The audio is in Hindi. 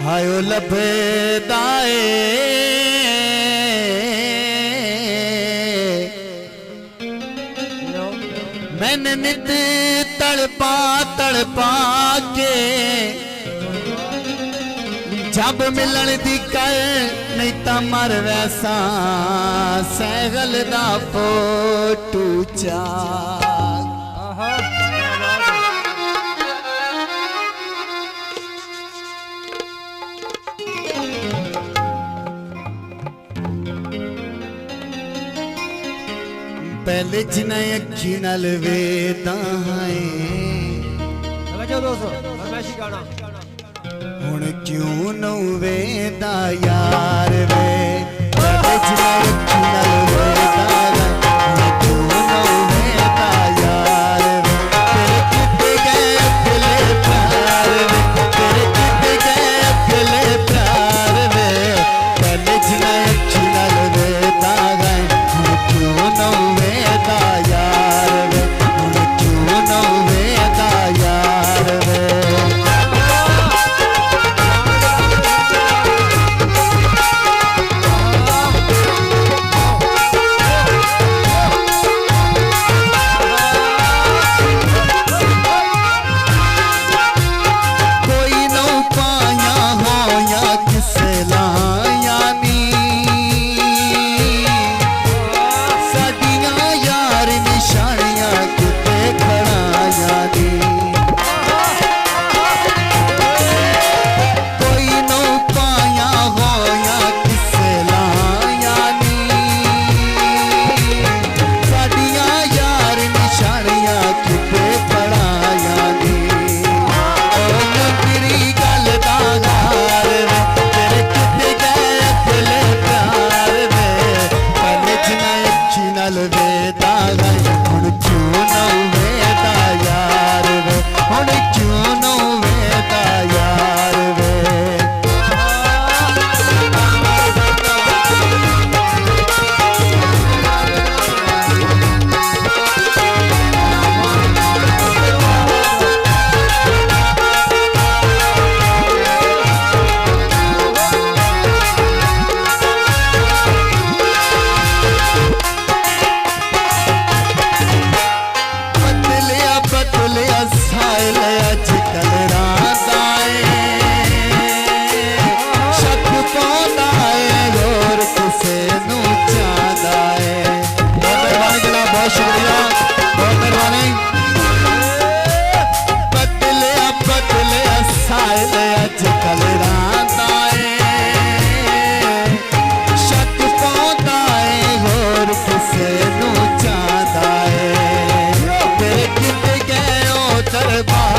हायो लभदाए मैंने नित तड़पा तड़पा के जब मिलन दी कर नहीं ता मर वैसा सैगल दा फोटू चा पहले जिन्हें अखी नल वेदा है हुण क्यों नौ वेदा यार वे पहले जिन्हें अखी नल वेदा हुण क्यों नौ वेदा यार वे तेरे किते गए अकेले प्यार वे तेरे किते गए अकेले प्यार वे पहले जिन्हें अखी नल वेदा हुण क्यों नौ Bye.